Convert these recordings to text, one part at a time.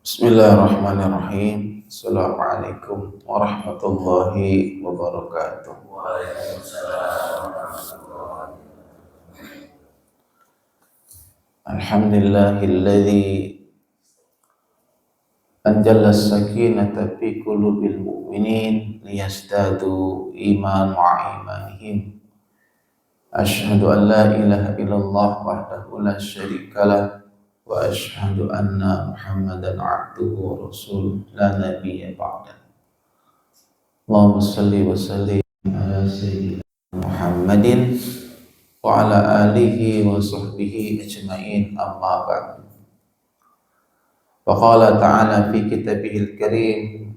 Bismillahirrahmanirrahim. Assalamualaikum warahmatullahi wabarakatuh. Alhamdulillahilladzi anjala as-sakinata fi qulubil mu'minin liyazdadu iman wa imanihim. Asyhadu an la ilaha illallah wahdahu la syarikalah wa asyhadu anna Muhammadan abduhu wa rasuluh la nabiyya ba'da. Allahumma salli wa sallim ala sayyidina Muhammadin wa ala alihi wa sahbihi ajma'in, amma ba'd. Wa qala ta'ala fi kitabihil karim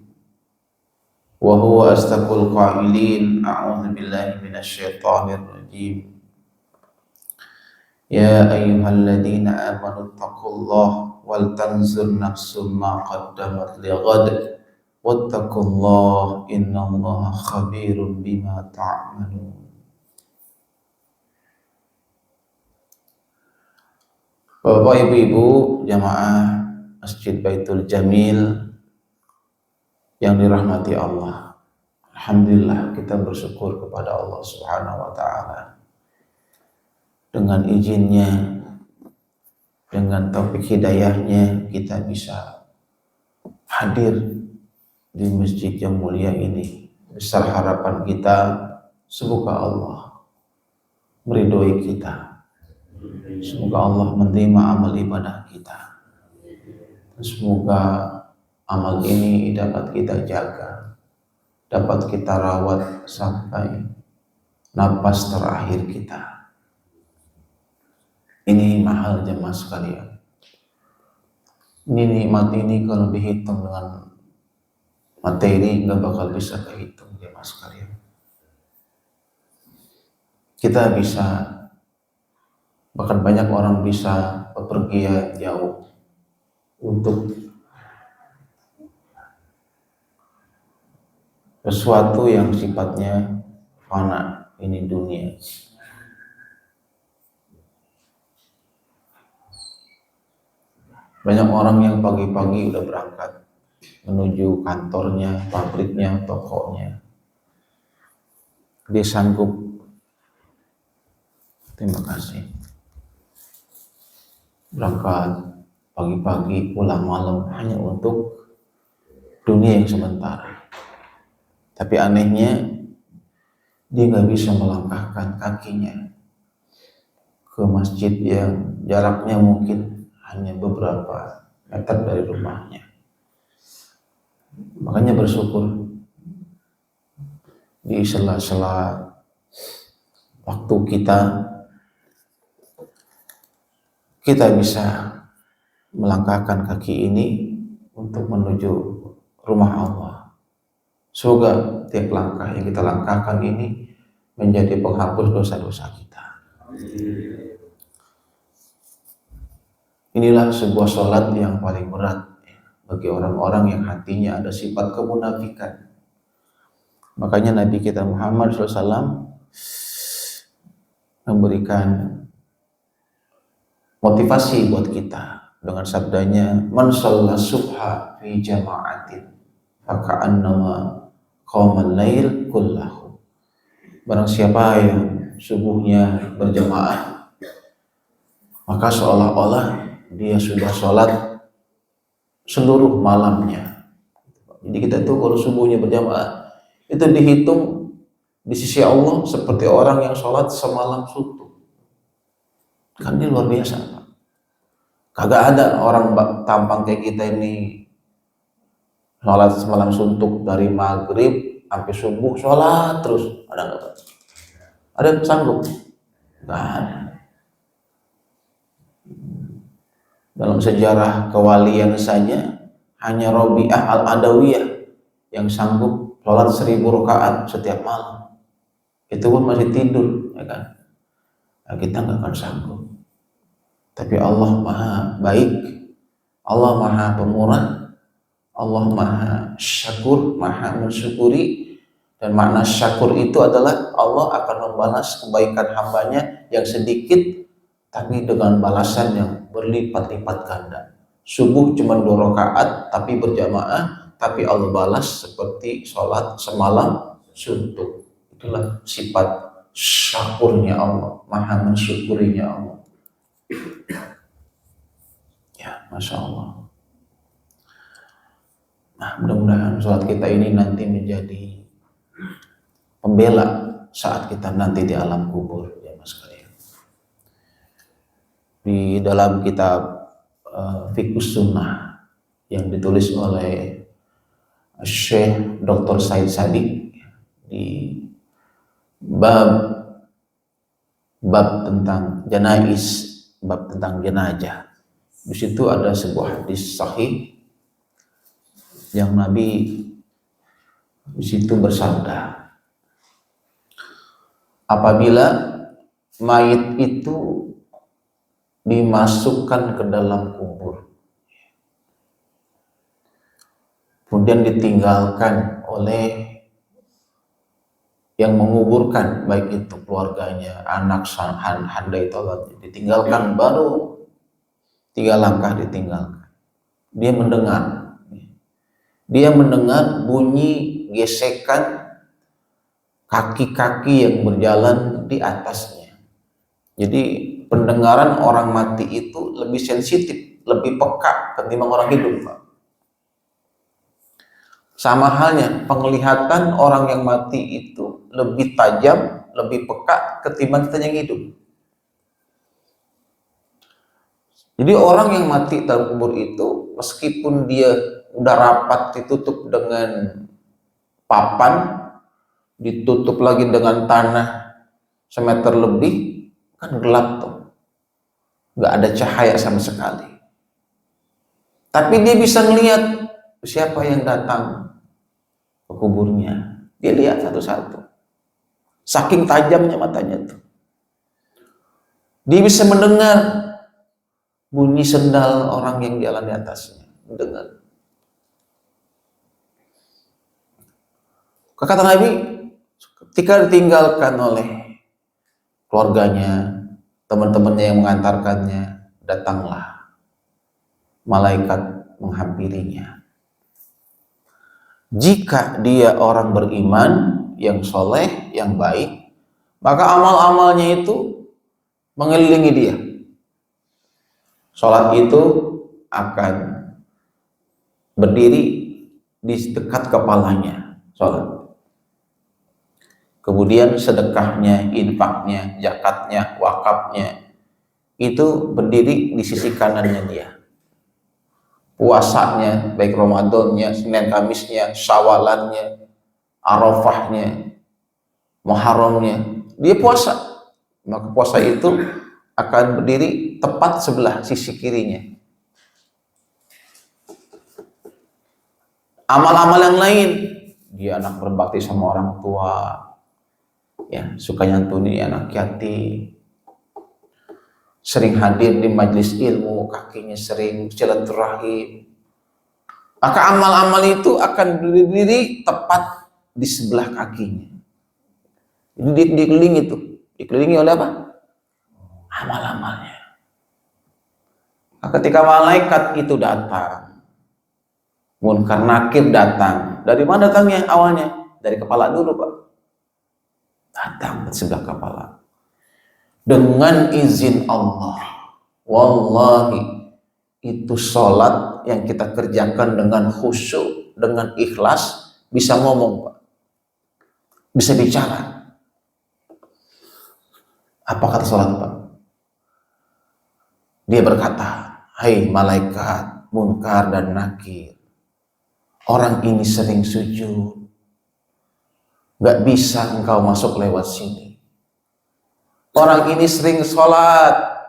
wa huwa astaqul qailin, a'udzu billahi minasy syaithanir rajim. Ya ayyuhalladzina amanu taqullaha wal tanzur nafsum ma qaddamat lighad wattaqullaha innallaha khabirum bima ta'malun. Bapak ibu-ibu jamaah Masjid Baitul Jamil yang dirahmati Allah, alhamdulillah kita bersyukur kepada Allah Subhanahu wa taala. Dengan izinnya, dengan taufik hidayahnya, kita bisa hadir di masjid yang mulia ini. Besar harapan kita, semoga Allah meridhoi kita, semoga Allah menerima amal ibadah kita, semoga amal ini dapat kita jaga, dapat kita rawat sampai napas terakhir kita. Ini mahal jemaah sekalian. Ini nikmat ini kalau dihitung dengan materi nggak bakal bisa kehitung jemaah sekalian. Kita bisa, bahkan banyak orang bisa bepergian jauh untuk sesuatu yang sifatnya fana, ini dunia. Banyak orang yang pagi-pagi udah berangkat menuju kantornya, pabriknya, tokonya. Dia sanggup, terima kasih, berangkat pagi-pagi pulang malam hanya untuk dunia yang sementara. Tapi anehnya dia nggak bisa melangkahkan kakinya ke masjid yang jaraknya mungkin hanya beberapa meter dari rumahnya. Makanya bersyukur di sela-sela waktu kita bisa melangkahkan kaki ini untuk menuju rumah Allah. Semoga tiap langkah yang kita langkahkan ini menjadi penghapus dosa-dosa kita. Inilah sebuah sholat yang paling berat bagi orang-orang yang hatinya ada sifat kemunafikan. Makanya Nabi kita Muhammad SAW memberikan motivasi buat kita dengan sabdanya, man shalla subha fi jama'atin faka'annama qamal lail kullahu. Barang siapa yang subuhnya berjamaah, maka seolah-olah dia sudah sholat seluruh malamnya. Jadi kita tuh kalau subuhnya berjamaah itu dihitung di sisi Allah seperti orang yang sholat semalam suntuk. Kan ini luar biasa, Pak. Kagak ada orang tampang kayak kita ini sholat semalam suntuk dari maghrib sampai subuh sholat terus. Ada nggak, Pak? Ada yang sanggup? Nggak ada. Dalam sejarah kewalian saja hanya Robi'ah al-Adawiyah yang sanggup sholat 1000 rakaat setiap malam. Itu pun masih tidur, ya kan? Nah, kita nggak akan sanggup. Tapi Allah Maha Baik, Allah Maha Pemurah, Allah Maha Syakur, Maha mensyukuri. Dan makna syakur itu adalah Allah akan membalas kebaikan hambanya yang sedikit tapi dengan balasan yang berlipat-lipat ganda. Subuh cuma 2 rakaat tapi berjamaah, tapi Allah balas seperti sholat semalam suntuk. Itulah sifat syakurnya Allah, maha mensyukurinya Allah. Ya, Masya Allah. Nah, mudah-mudahan sholat kita ini nanti menjadi pembela saat kita nanti di alam kubur, ya Mas kalian. Di dalam kitab Fiqhus Sunnah yang ditulis oleh Syekh Dr. Said Sadiq di bab tentang janais, bab tentang jenazah. Di situ ada sebuah hadis sahih yang Nabi di situ bersabda, apabila mayit itu dimasukkan ke dalam kubur, kemudian ditinggalkan oleh yang menguburkan, baik itu keluarganya, anak, handai tolong, ditinggalkan, baru 3 langkah ditinggalkan, dia mendengar bunyi gesekan kaki-kaki yang berjalan di atasnya. Jadi pendengaran orang mati itu lebih sensitif, lebih peka ketimbang orang hidup, Pak. Sama halnya penglihatan orang yang mati itu lebih tajam, lebih peka ketimbang kita yang hidup. Jadi orang yang mati dalam kubur itu, meskipun dia udah rapat ditutup dengan papan, ditutup lagi dengan tanah semeter lebih, kan gelap tuh, nggak ada cahaya sama sekali. Tapi dia bisa ngelihat siapa yang datang ke kuburnya, dia lihat satu-satu. Saking tajamnya matanya tuh. Dia bisa mendengar bunyi sendal orang yang jalan di atasnya, mendengar. Kata Nabi, ketika ditinggalkan oleh keluarganya, teman-temannya yang mengantarkannya, datanglah malaikat menghampirinya. Jika dia orang beriman, yang soleh, yang baik, maka amal-amalnya itu mengelilingi dia. Sholat itu akan berdiri di dekat kepalanya, sholat. Kemudian sedekahnya, infaknya, zakatnya, wakafnya itu berdiri di sisi kanannya dia. Puasanya, baik Ramadannya, Senin Kamisnya, Syawalannya, Arafahnya, Muharramnya, dia puasa. Maka puasa itu akan berdiri tepat sebelah sisi kirinya. Amal-amal yang lain, dia anak berbakti sama orang tua, ya, suka nyantuni anak yatim, sering hadir di majelis ilmu, kakinya sering silaturahim. Maka amal-amal itu akan berdiri tepat di sebelah kakinya. Jadi dikelilingi oleh apa? Amal-amalnya. Nah, ketika malaikat itu datang, Munkar Nakir datang. Dari mana datangnya awalnya? Dari kepala dulu, Pak. Datang ke sebelah kepala. Dengan izin Allah. Wallahi, itu sholat yang kita kerjakan dengan khusyuk, dengan ikhlas, bisa ngomong, Pak. Bisa bicara. Apa kata sholat, Pak? Dia berkata, hai malaikat Munkar dan Nakir, orang ini sering sujud, gak bisa engkau masuk lewat sini. Orang ini sering sholat,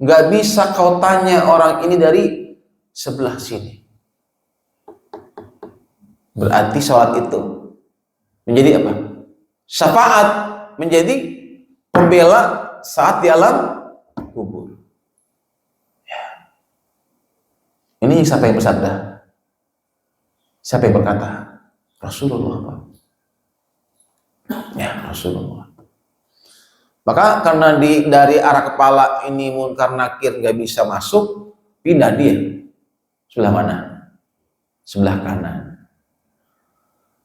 gak bisa kau tanya orang ini dari sebelah sini. Berarti sholat itu menjadi apa? Syafaat, menjadi pembela saat di alam kubur. Ini siapa yang bersabda? Siapa yang berkata? Rasulullah, Pak. Ya, Rasulullah. Maka karena dari arah kepala ini Munkar Nakir gak bisa masuk, pindah dia sebelah mana? Sebelah kanan.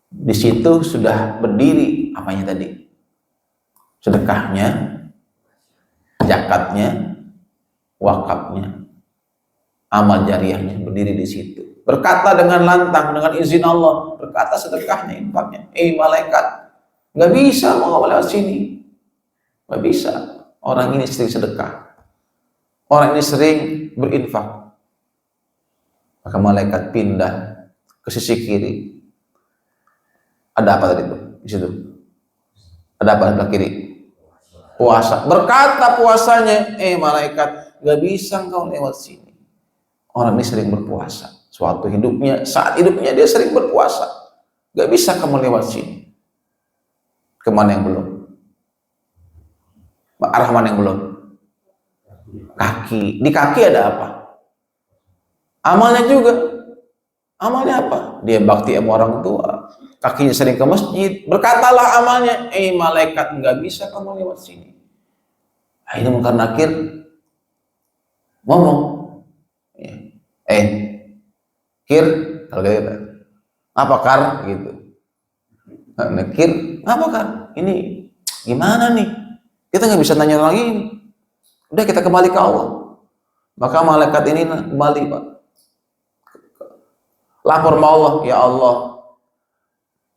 Di situ sudah berdiri apanya tadi? Sedekahnya, zakatnya, wakafnya, amal jariahnya berdiri di situ. Berkata dengan lantang, dengan izin Allah, berkata sedekahnya, infaknya, malaikat, nggak bisa mau lewat sini, nggak bisa. Orang ini sering sedekah, orang ini sering berinfak. Maka malaikat pindah ke sisi kiri. Ada apa tadi tuh di situ? Ada apa sebelah kiri? Puasa. Berkata puasanya, malaikat, nggak bisa engkau lewat sini. Orang ini sering berpuasa. Suatu hidupnya, saat hidupnya dia sering berpuasa. Nggak bisa kamu lewat sini. Kemana yang belum? Arah mana yang belum? Kaki. Di kaki ada apa? Amalnya juga. Amalnya apa? Dia bakti sama orang tua. Kakinya sering ke masjid. Berkatalah amalnya, malaikat, nggak bisa kamu lewat sini. Akhirnya Munkar Nakir ngomong, Kir, kalau gitu, apa Kar? Gitu. Nakir, apa Kar? Ini gimana nih? Kita nggak bisa tanya lagi ini. Udah kita kembali ke Allah. Maka malaikat ini kembali, Pak. Lapor sama Allah, ya Allah,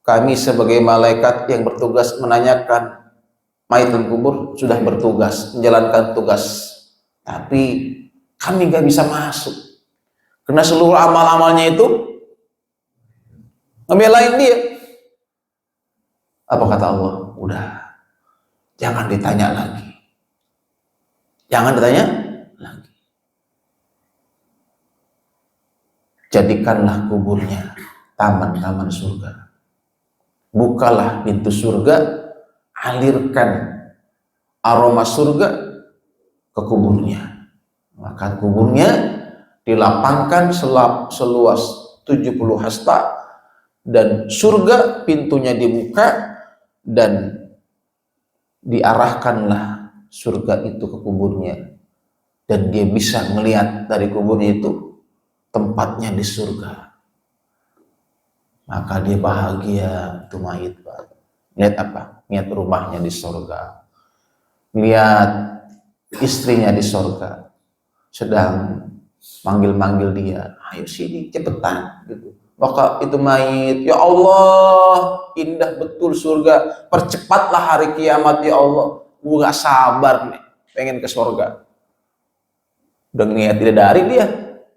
kami sebagai malaikat yang bertugas menanyakan mayat dan kubur sudah bertugas, menjalankan tugas. Tapi kami nggak bisa masuk. Karena seluruh amal-amalnya itu ngebelain dia. Apa kata Allah? Udah, jangan ditanya lagi. Jangan ditanya lagi. Jadikanlah kuburnya taman-taman surga. Bukalah pintu surga, alirkan aroma surga ke kuburnya. Maka kuburnya dilapangkan seluas 70 hasta dan surga pintunya dibuka dan diarahkanlah surga itu ke kuburnya dan dia bisa melihat dari kuburnya itu tempatnya di surga. Maka dia bahagia itu mayit, Pak. Lihat apa? Lihat rumahnya di surga. Lihat istrinya di surga. Sedang manggil-manggil dia, ayo sini cepetan gitu. Maka itu mayit, ya Allah, indah betul surga, percepatlah hari kiamat ya Allah. Gue gak sabar nih, pengen ke surga. Udah niat tidak dari dia,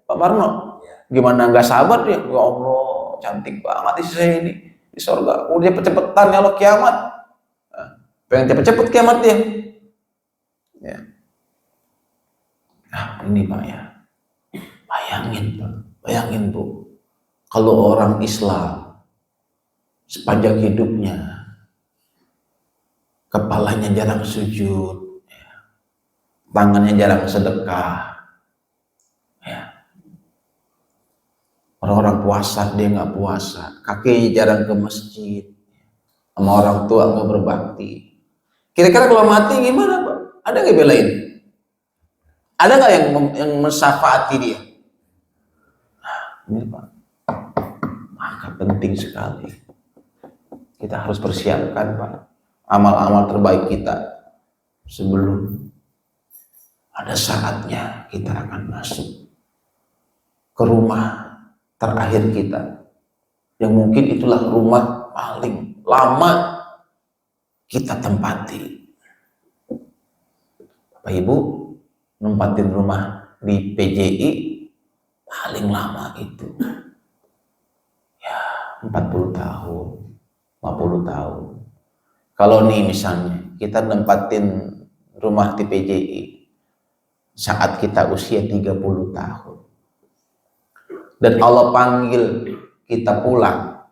Pak Marno. Gimana nggak sabar dia? Ya Allah, cantik banget istri saya ini di surga. Udah cepet-cepetan ya Allah kiamat. Pengen cepet-cepet kiamat dia. Ya. Nah, ini Pak ya. Bayangin Pak, bayangin Bu. Kalau orang Islam sepanjang hidupnya kepalanya jarang sujud, ya. Tangannya jarang sedekah, ya. Orang-orang puasa dia nggak puasa, kakinya jarang ke masjid, sama orang tua nggak berbakti. Kira-kira kalau mati gimana Pak? Ada nggak belain? Ada nggak yang mensafaati dia? Nah, ini Pak, maka penting sekali kita harus persiapkan Pak amal-amal terbaik kita sebelum ada saatnya kita akan masuk ke rumah terakhir kita, yang mungkin itulah rumah paling lama kita tempati. Bapak Ibu, nempatin rumah di PJI paling lama itu ya 40 tahun, 50 tahun. Kalau nih misalnya kita nempatin rumah di PJI saat kita usia 30 tahun dan Allah panggil kita pulang,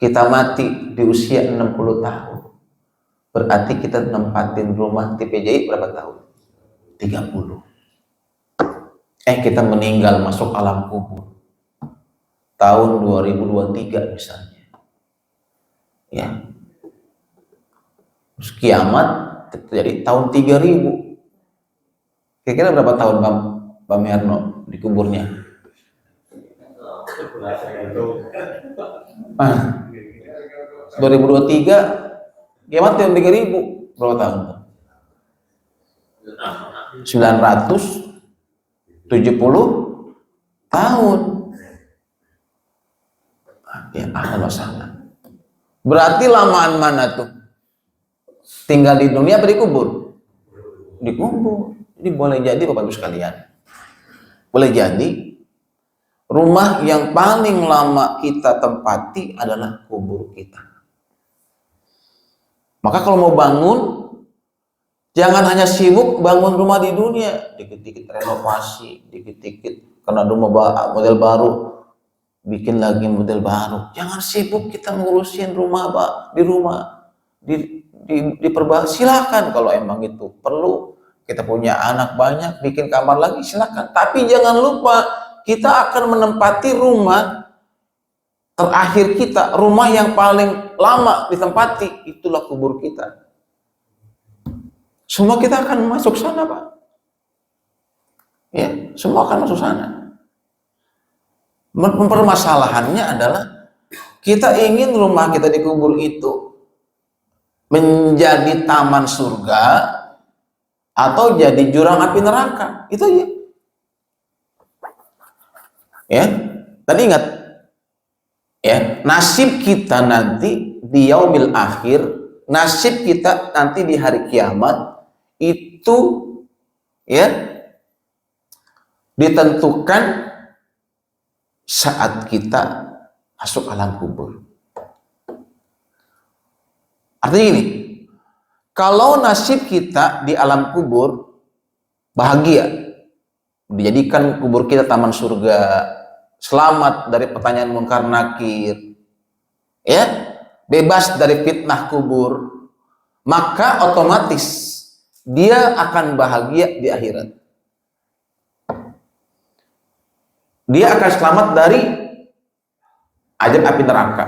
kita mati di usia 60 tahun, berarti kita nempatin rumah di PJI berapa tahun? 30. Kita meninggal masuk alam kubur tahun 2023 misalnya ya, terus kiamat terjadi tahun 3000. Kira-kira berapa tahun Pak Merno? di kuburnya. 2023 kiamat yang 3000 berapa tahun? 970 tahun. Ya Allah sangat. Berarti lamaan mana tuh? Tinggal di dunia apa dikubur? Dikubur. Jadi boleh jadi Bapak Ibu sekalian, boleh jadi rumah yang paling lama kita tempati adalah kubur kita. Maka kalau mau bangun, jangan hanya sibuk bangun rumah di dunia, dikit-dikit renovasi, dikit-dikit karena rumah model baru, bikin lagi model baru. Jangan sibuk kita ngurusin rumah, Pak, di rumah, diperbaiki. Silakan kalau emang itu perlu. Kita punya anak banyak, bikin kamar lagi, silakan. Tapi jangan lupa, kita akan menempati rumah terakhir kita, rumah yang paling lama ditempati, itulah kubur kita. Semua kita akan masuk sana, Pak. Ya, semua akan masuk sana. Permasalahannya adalah kita ingin rumah kita di kubur itu menjadi taman surga atau jadi jurang api neraka. Itu aja. Ya, tadi ingat ya, nasib kita nanti di yaumil akhir, nasib kita nanti di hari kiamat itu ya ditentukan saat kita masuk alam kubur. Artinya gini, kalau nasib kita di alam kubur bahagia, dijadikan kubur kita taman surga, selamat dari pertanyaan munkar nakir, ya, bebas dari fitnah kubur, maka otomatis dia akan bahagia di akhirat. Dia akan selamat dari azab api neraka.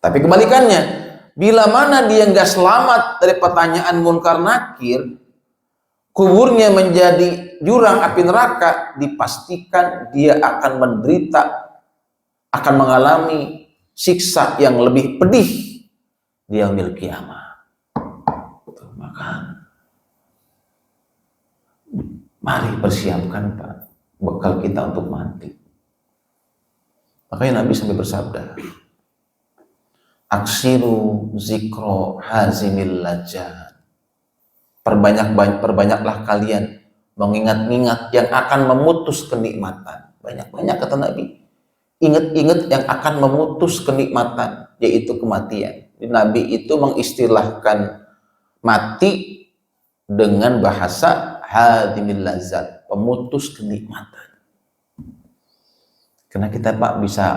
Tapi kebalikannya, bila mana dia nggak selamat dari pertanyaan munkar nakir, kuburnya menjadi jurang api neraka, dipastikan dia akan menderita, akan mengalami siksa yang lebih pedih di yaumil qiyamah. Maka mari persiapkan, Pak, bekal kita untuk mati. Makanya Nabi sampai bersabda, aksiru zikro hazimil lajat. Perbanyaklah kalian mengingat-ingat yang akan memutus kenikmatan. Banyak-banyak kata Nabi. Ingat-ingat yang akan memutus kenikmatan, yaitu kematian. Nabi itu mengistilahkan mati dengan bahasa hadimil lazat, pemutus kenikmatan. Karena kita, Pak, bisa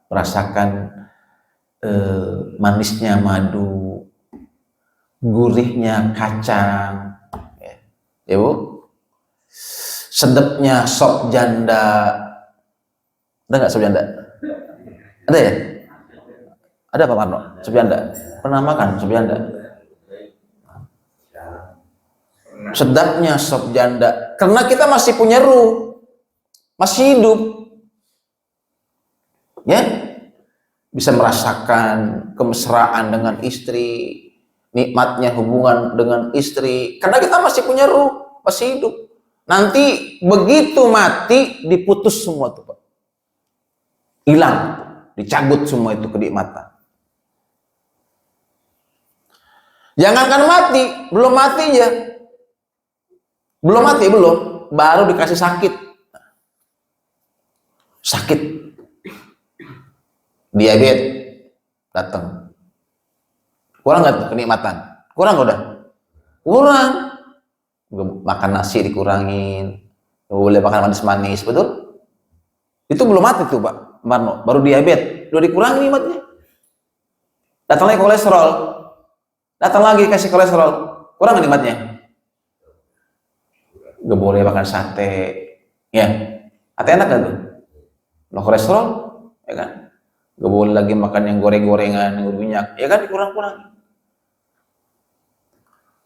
merasakan manisnya madu, gurihnya kacang, ya Bu, sedapnya sop janda. Ada nggak sop janda? Ada ya? Ada Pak Marno? Sop janda? Pernah makan sop janda? Sedapnya sop janda, karena kita masih punya ruh, masih hidup, ya. Bisa merasakan kemesraan dengan istri, nikmatnya hubungan dengan istri, karena kita masih punya ruh, masih hidup. Nanti begitu mati, diputus semua itu, Pak. Hilang, dicabut semua itu kenikmatan. Jangankan mati, belum mati ya. Belum mati, belum. Baru dikasih sakit. Sakit. Diabetes datang, kurang nggak kenikmatan? Kurang udah? Kurang. Makan nasi dikurangin, boleh makan manis-manis, betul? Itu belum mati tuh, Pak Marno, baru diabetes, udah dikurangi nikmatnya. Datang lagi kolesterol, datang lagi kasih kolesterol, kurang nikmatnya. Gak boleh makan sate, ya. Sate enak gak tuh? Lo kolesterol, ya kan? Gak boleh lagi makan yang goreng-gorengan, yang berminyak, ya kan, dikurang-kurang.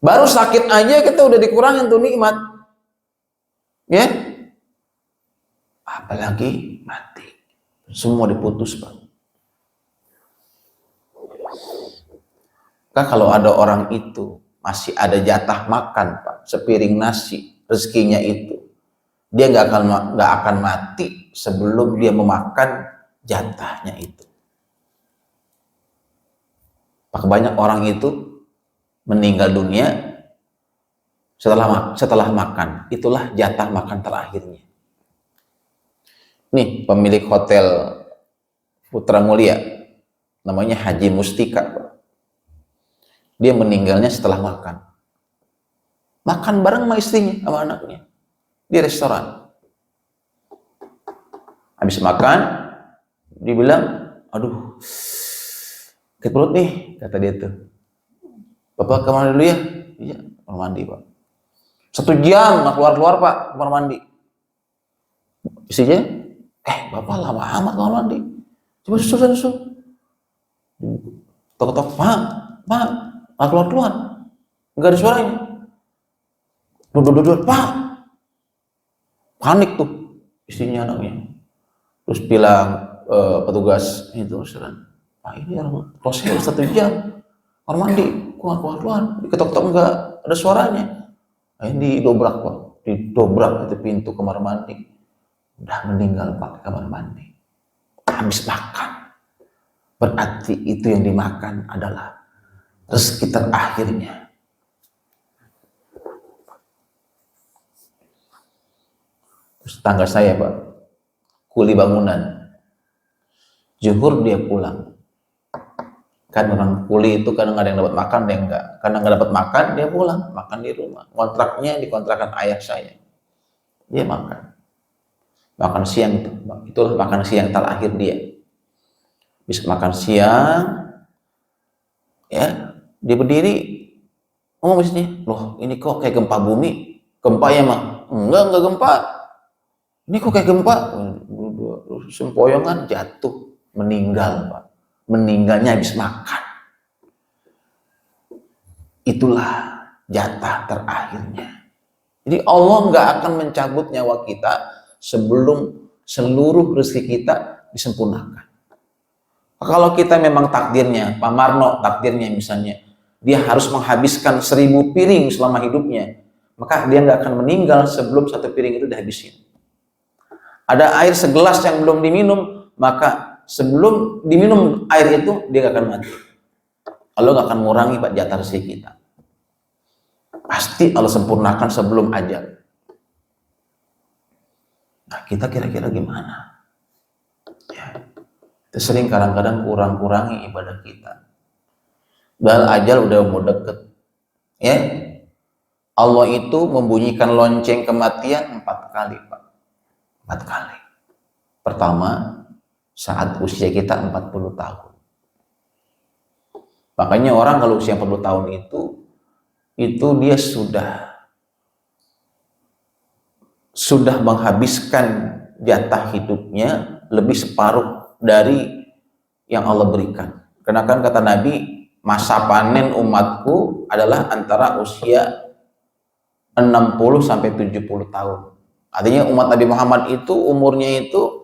Baru sakit aja kita udah dikurangin tuh nikmat. Ya, apalagi mati. Semua diputus, Pak. Kalau ada orang itu masih ada jatah makan, Pak, sepiring nasi, rezekinya itu, dia nggak akan mati sebelum dia memakan jatahnya itu. Pak, banyak orang itu meninggal dunia setelah makan, itulah jatah makan terakhirnya. Nih pemilik hotel Putra Mulia, namanya Haji Mustika, Pak. Dia meninggalnya setelah makan bareng sama istrinya, sama anaknya, di restoran. Habis makan, dia bilang, aduh, sakit perut nih, kata dia tuh. Bapak kamar dulu ya? Iya, kamar mandi, Pak. 1 jam nggak keluar Pak, kamar mandi. Istrinya, Bapak lama amat kamar mandi. Coba susul. Tok-tok, Pak, nggak keluar. Nggak ada suaranya. Duduk, Pak. Panik tuh istrinya, anaknya. Terus bilang petugas itu, Pak, ini orang proses 1 jam kamar mandi, kok nggak keluar. Diketok-tok nggak ada suaranya. Ini didobrak, Pak. Didobrak itu pintu kamar mandi. Udah meninggal, Pak, di kamar mandi. Habis makan. Berarti itu yang dimakan adalah rezeki terakhirnya. Terus tetangga saya, Pak, kuli bangunan. Zuhur dia pulang. Kan orang kuli itu kadang ada yang dapat makan, ada yang enggak. Karena nggak dapat makan, dia pulang makan di rumah. Kontraknya di kontrakan ayah saya. Dia makan siang itu. Itulah makan siang terakhir dia. Bisa makan siang, ya, dia berdiri, misalnya, loh ini kok kayak gempa bumi? Gempa ya, Mak? Enggak gempa. Ini kok kayak gempa? Sempoyongan jatuh, meninggal, Pak. Meninggalnya habis makan. Itulah jatah terakhirnya. Jadi Allah nggak akan mencabut nyawa kita sebelum seluruh rezeki kita disempurnakan. Kalau kita memang takdirnya, Pak Marno takdirnya misalnya, dia harus menghabiskan 1000 piring selama hidupnya, maka dia nggak akan meninggal sebelum 1 piring itu dihabisin. Ada air segelas yang belum diminum, maka sebelum diminum air itu dia gak akan mati. Allah gak akan mengurangi, Pak, jatah rezeki kita. Pasti Allah sempurnakan sebelum ajal. Nah, kita kira-kira gimana? Ya, kita sering kadang-kadang kurang-kurangi ibadah kita. Padahal ajal udah mau deket. Ya, Allah itu membunyikan lonceng kematian 4 kali, Pak. 4 kali. Pertama, saat usia kita 40 tahun. Makanya orang kalau usia 40 tahun itu dia sudah menghabiskan jatah hidupnya lebih separuh dari yang Allah berikan. Karena kan kata Nabi, masa panen umatku adalah antara usia 60 sampai 70 tahun. Artinya umat Nabi Muhammad itu umurnya itu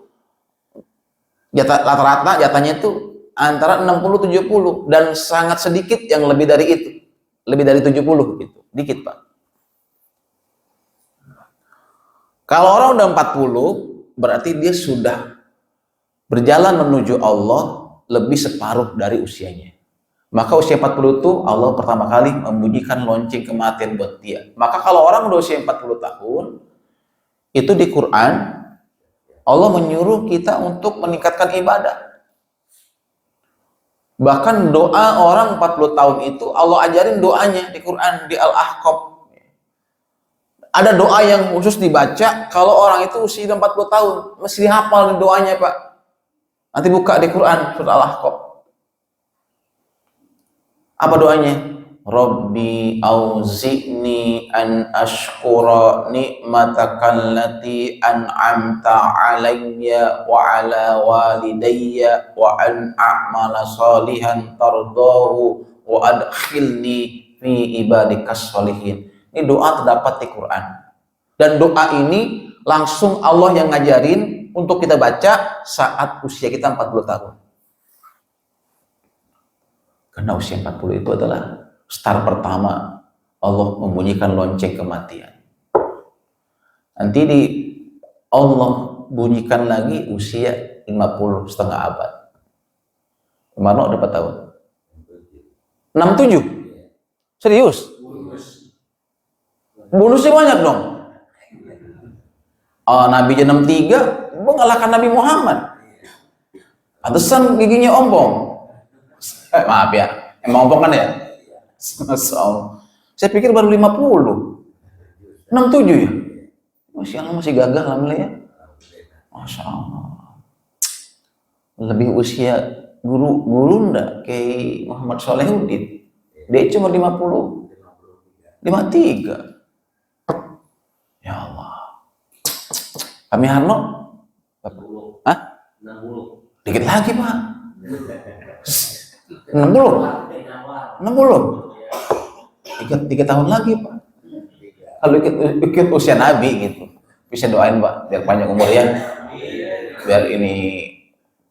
rata-rata jatahnya itu antara 60-70 dan sangat sedikit yang lebih dari itu, lebih dari 70 gitu, dikit, Pak. Kalau orang udah 40 berarti dia sudah berjalan menuju Allah lebih separuh dari usianya. Maka usia 40 itu Allah pertama kali membunyikan lonceng kematian buat dia. Maka kalau orang udah usia 40 tahun itu di Quran Allah menyuruh kita untuk meningkatkan ibadah. Bahkan doa orang 40 tahun itu Allah ajarin doanya di Quran, di Al-Ahqaf. Ada doa yang khusus dibaca kalau orang itu usia 40 tahun. Mesti dihafal doanya, Pak. Nanti buka di Quran, surat Al-Ahqaf. Apa doanya? Rabbi auzi'ni an ashkura ni'mataka allati an'amta alayya wa ala walidayya wa an a'mala salihan tardahu wa adkhilni fi ibadikas sholihin. Ini doa terdapat di Quran. Dan doa ini langsung Allah yang ngajarin untuk kita baca saat usia kita 40 tahun. Karena usia 40 itu adalah start pertama Allah membunyikan lonceng kematian. Nanti Allah bunyikan lagi usia 50, setengah abad. Kemarin udah berapa tahun? 67? Serius? Bonusnya banyak dong. Nabi 63 mengalahkan Nabi Muhammad. Pantesan giginya ompong. Maaf ya, emang ompong kan ya? Saya pikir baru 50. 67 ya? Masya Allah, masih gagah alhamdulillah ya. Masya Allah. Lebih usia guru enggak kayak Muhammad Solehuddin. Dia cuma 50. 53. Ya Allah. Kami Harno? Hah? 60. Dikit lagi, Pak. 60. 60. 3 tahun lagi, Pak. Kalau ikut usia Nabi gitu. Bisa doain, Pak, biar panjang umur ya. Biar ini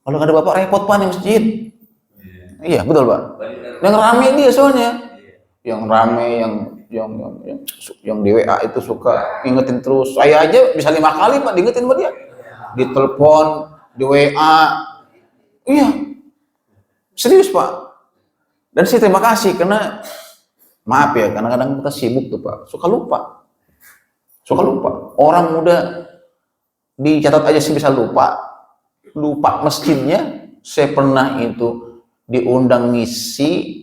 kalau nggak ada Bapak repot, Pak, di masjid. Iya, betul, Pak. Yang rame dia soalnya. Yang rame yang di WA itu suka ingetin terus. Saya aja bisa 5 kali, Pak, diingetin sama dia. Di telepon, di WA. Iya. Serius, Pak. Dan saya terima kasih karena maaf ya, kadang-kadang kita sibuk tuh, Pak. Suka lupa. Orang muda dicatat aja sih bisa lupa masjidnya. Saya pernah itu diundang ngisi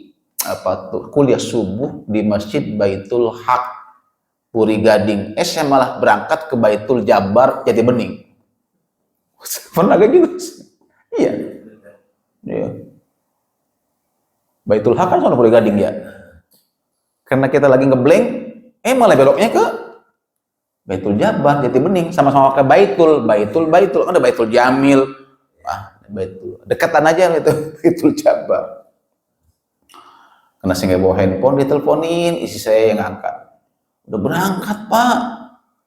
kuliah subuh di Masjid Baitul Haq Puri Gading. Saya malah berangkat ke Baitul Jabar Jati Bening. Pernah kayak gitu? Iya. Baitul Haq kan sono Puri Gading ya. Karena kita lagi ngeblank, malah beloknya ke Baitul Jabar Jati Bening, sama-sama ke Baitul, ada Baitul Jamil, Baitul dekatan aja gitu, Baitul Jabar. Karena saya nggak bawa handphone, diteleponin, isi saya yang angkat. Udah berangkat, Pak,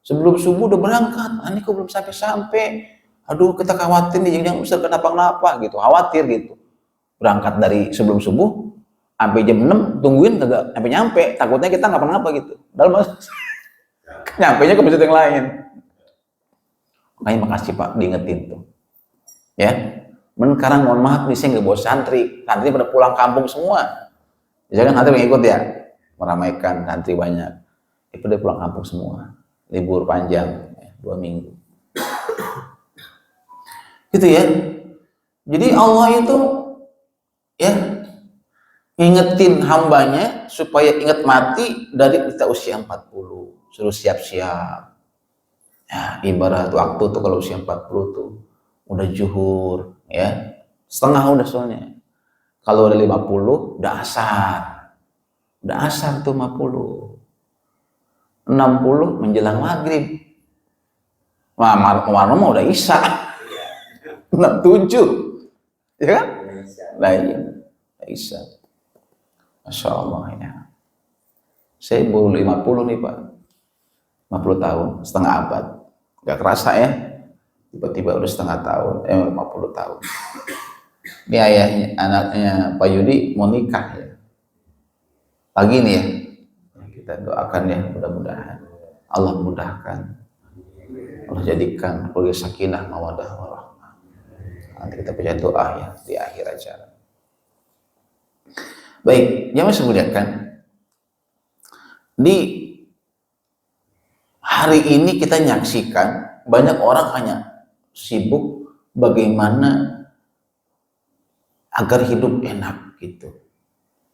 sebelum subuh udah berangkat. Ini kok belum sampai. Aduh, kita khawatir nih, jangan bisa kenapa-napa gitu, khawatir gitu. Berangkat dari sebelum subuh sampai jam 6 tungguin kagak nyampe, takutnya kita ngapa-ngapa gitu. Dalam nyampenya ke masjid yang lain. Makanya makasih, Pak, diingetin tuh. Ya. Sekarang mohon maaf nih, saya nggak bawa santri pada pulang kampung semua. Jadi kan santri mengikut ya, meramaikan santri banyak. Itu dia pulang kampung semua, libur panjang 2 minggu. Gitu ya. Jadi Allah itu ya ngingetin hambanya supaya ingat mati dari kita usia 40. Suruh siap-siap. Ya, ibarat waktu tuh kalau usia 40 tuh udah zuhur, ya. Setengah udah soalnya. Kalau udah 50 udah asar. Udah asar tuh 50. 60 menjelang maghrib. Malam udah isya. 67. Ya kan? Nah, iya. Isya. Masya Allah ya. Saya baru 50 nih, Pak. 50 tahun, setengah abad. Gak kerasa ya. Tiba-tiba udah setengah tahun, 50 tahun. Ini ayahnya, anaknya Pak Yudi mau nikah ya. Pagi nih ya. Kita doakan ya, mudah-mudahan Allah mudahkan. Allah jadikan keluarga sakinah, mawaddah, warahmah. Nanti kita baca doa ya di akhir acara. Baik, yang saya muliakan. Di hari ini kita menyaksikan banyak orang hanya sibuk bagaimana agar hidup enak gitu.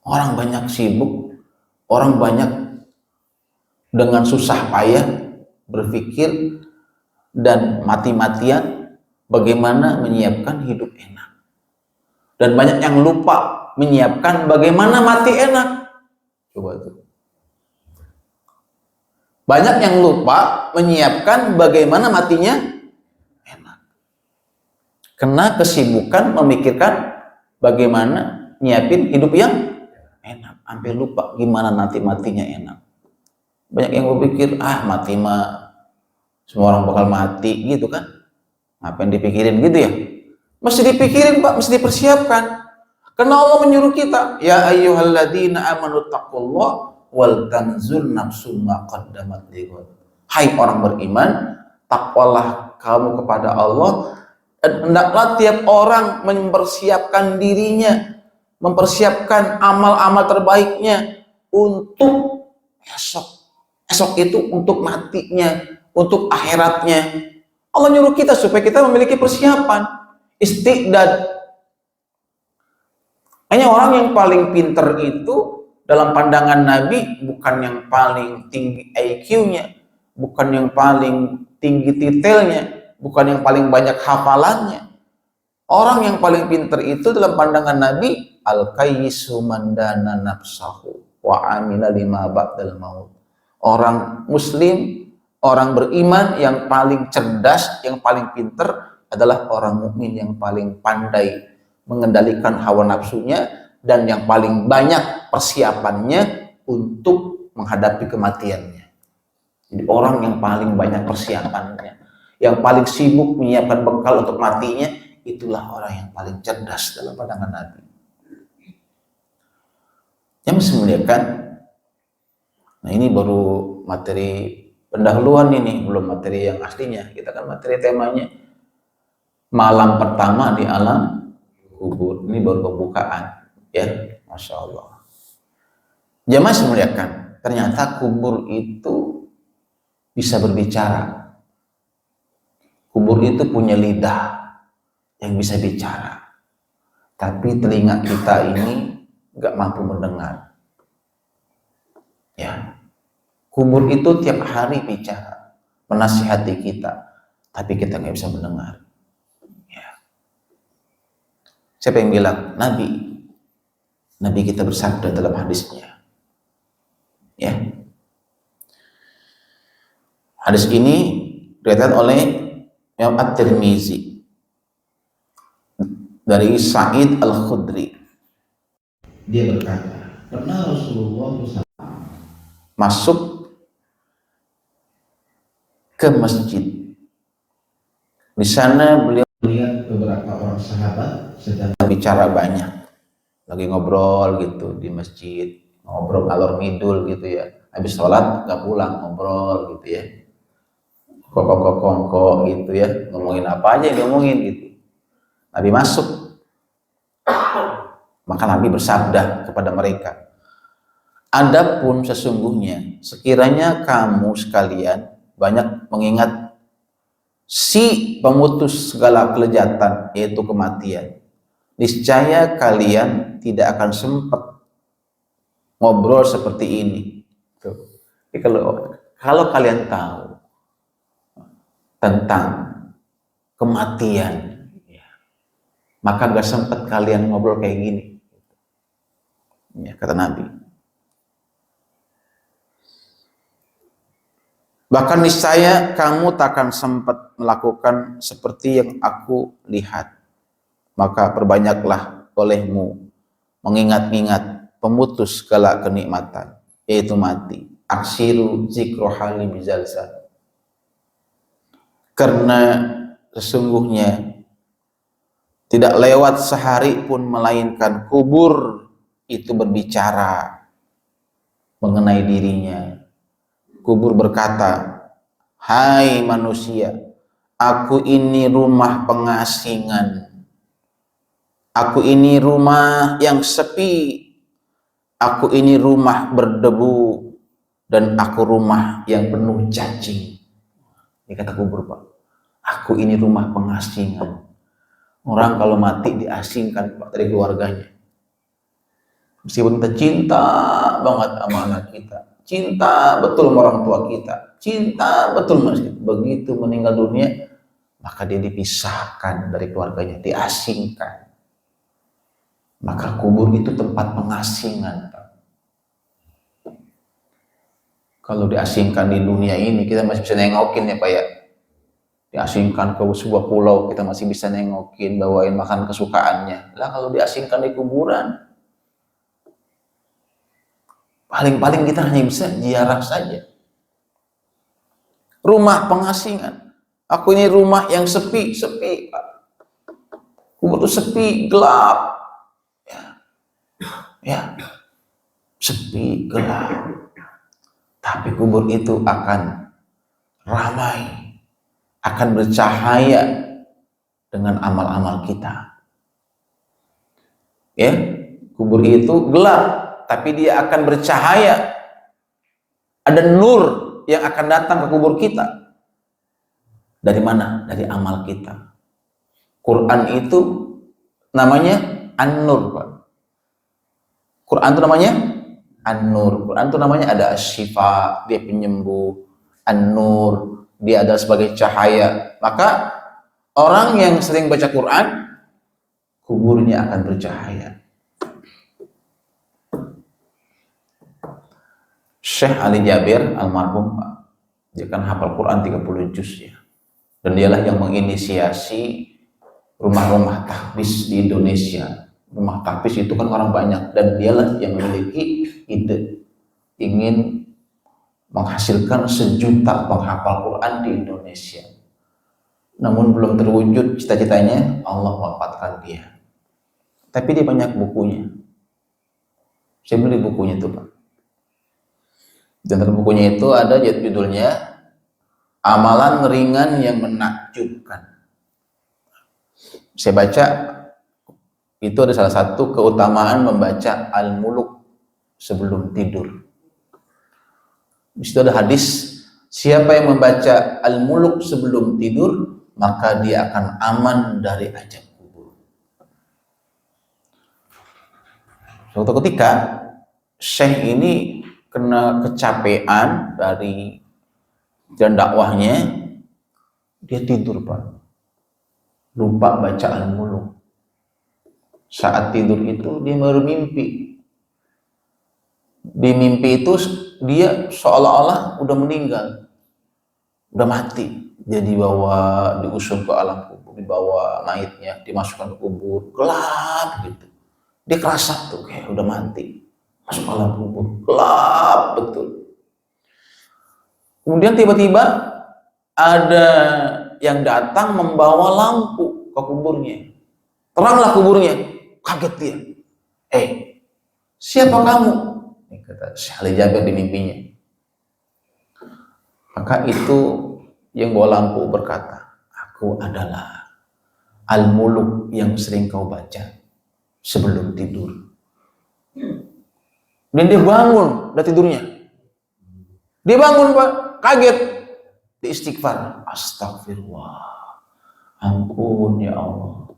Orang banyak sibuk, orang banyak dengan susah payah berpikir dan mati-matian bagaimana menyiapkan hidup enak. Dan banyak yang lupa menyiapkan bagaimana mati enak. Coba tuh. Banyak yang lupa menyiapkan bagaimana matinya enak. Karena kesibukan memikirkan bagaimana nyiapin hidup yang enak. Hampir lupa gimana nanti matinya enak. Banyak yang berpikir, mati mah Semua orang bakal mati gitu kan. Ngapain dipikirin gitu ya? Mesti dipikirin Pak, mesti dipersiapkan. Karena Allah menyuruh kita, ya ayyuhalladzina amanu taqullah wal tanzur nafsum ma qaddamat lighad. Hai orang beriman, takwalah kamu kepada Allah, dan hendaklah tiap orang mempersiapkan dirinya, mempersiapkan amal-amal terbaiknya untuk esok. Esok itu untuk matinya, untuk akhiratnya. Allah nyuruh kita supaya kita memiliki persiapan, istiqdad. Hanya orang yang paling pinter itu dalam pandangan Nabi bukan yang paling tinggi IQ-nya, bukan yang paling tinggi titelnya, bukan yang paling banyak hafalannya. Orang yang paling pinter itu dalam pandangan Nabi, al-qayyisu man dana nafsahu wa amila lima ba'dal maut. Orang muslim, orang beriman yang paling cerdas, yang paling pinter adalah orang mukmin yang paling pandai mengendalikan hawa nafsunya dan yang paling banyak persiapannya untuk menghadapi kematiannya. Jadi orang yang paling banyak persiapannya, yang paling sibuk menyiapkan bekal untuk matinya, itulah orang yang paling cerdas dalam pandangan Nabi. Yang memuliakan, nah ini baru materi pendahuluan ini, belum materi yang aslinya. Kita kan materi temanya malam pertama di alam kubur. Ini baru pembukaan, ya, Masya Allah. Jamaah memuliakan, ternyata kubur itu bisa berbicara. Kubur itu punya lidah yang bisa bicara, tapi telinga kita ini nggak mampu mendengar. Ya, kubur itu tiap hari bicara, menasihati kita, tapi kita nggak bisa mendengar. Siapa yang bilang? Nabi kita bersabda dalam hadisnya. Ya. Hadis ini diriwayatkan oleh Imam At-Tirmizi dari Sa'id Al-Khudri. Dia berkata, pernah Rasulullah SAW masuk ke masjid. Di sana beliau melihat beberapa orang sahabat sedang bicara banyak, lagi ngobrol gitu di masjid, ngobrol ngalor ngidul gitu ya. Habis sholat nggak pulang, ngobrol gitu ya, kok gitu ya, ngomongin apa aja ngomongin gitu. Nabi masuk, maka Nabi bersabda kepada mereka, adapun sesungguhnya sekiranya kamu sekalian banyak mengingat si pemutus segala kelezatan, yaitu kematian, niscaya kalian tidak akan sempat ngobrol seperti ini. Tuh. Jadi kalau kalian tahu tentang kematian, ya, maka gak sempat kalian ngobrol kayak gini. Ya, kata Nabi. Bahkan niscaya kamu takkan sempat melakukan seperti yang aku lihat. Maka perbanyaklah olehmu mengingat-ingat pemutus segala kenikmatan, yaitu mati. Aksiru zikro halim zalzal. Karena sesungguhnya tidak lewat sehari pun melainkan kubur itu berbicara mengenai dirinya. Kubur berkata, hai manusia, aku ini rumah pengasingan. Aku ini rumah yang sepi. Aku ini rumah berdebu. Dan aku rumah yang penuh cacing. Ini kata kubur, Pak. Aku ini rumah pengasingan. Orang kalau mati diasingkan, Pak, dari keluarganya. Meskipun kita cinta banget sama anak kita, cinta betul sama orang tua kita, cinta betul sama kita, begitu meninggal dunia, maka dia dipisahkan dari keluarganya, diasingkan. Maka kubur itu tempat pengasingan, Pak. Kalau diasingkan di dunia ini, kita masih bisa nengokin ya Pak ya. Diasingkan ke sebuah pulau, kita masih bisa nengokin, bawain makan kesukaannya. Lah kalau diasingkan di kuburan, paling-paling kita hanya bisa ziarah saja. rumah pengasingan. Aku ini rumah yang sepi, Pak. Kubur itu sepi, gelap. Ya, sepi, gelap. Tapi kubur itu akan ramai, akan bercahaya dengan amal-amal kita. Ya, kubur itu gelap, tapi dia akan bercahaya. Ada nur yang akan datang ke kubur kita. Dari mana? Dari amal kita. Quran itu namanya An-Nur, Pak. Quran itu namanya An-Nur. Quran itu namanya ada Asy-Syifa, dia penyembuh. An-Nur, dia ada sebagai cahaya. Maka orang yang sering baca Quran, kuburnya akan bercahaya. Syekh Ali Jabir almarhum, Pak, dia kan hafal Quran 30 juz ya. Dan dialah yang menginisiasi rumah-rumah tahfiz di Indonesia. Rumah tahfiz itu kan orang banyak, dan dialah yang memiliki ide ingin menghasilkan 1 juta penghafal Quran di Indonesia. Namun belum terwujud cita-citanya, Allah wafatkan dia. Tapi dia banyak bukunya. Saya beli bukunya itu, Pak. Dan dalam bukunya itu ada judulnya Amalan Ringan yang Menakjubkan. Saya baca, itu ada salah satu keutamaan membaca Al-Muluk sebelum tidur. Di situ ada hadis, siapa yang membaca Al-Muluk sebelum tidur, maka dia akan aman dari azab kubur. Suatu ketika, Syekh ini kena kecapean dari jalan dakwahnya, dia tidur, Pak. Lupa baca Al-Muluk. Saat tidur itu dia baru mimpi. Di mimpi itu dia seolah-olah udah meninggal, udah mati. Dia dibawa, diusung ke alam kubur, dibawa mayitnya, dimasukkan ke kubur, gelap gitu. Dia kerasa tuh kayak udah mati, masuk ke alam kubur, gelap betul. Kemudian tiba-tiba ada yang datang membawa lampu ke kuburnya. Teranglah kuburnya. Kaget dia. Siapa kamu? Ini kata Syekh Ali Jabir di mimpinya. Maka itu yang bawa lampu berkata, aku adalah Al-Muluk yang sering kau baca sebelum tidur. Dan dia bangun dari tidurnya. Dia bangun, Pak, kaget. Dia istighfar. Astagfirullah. Ampun ya Allah.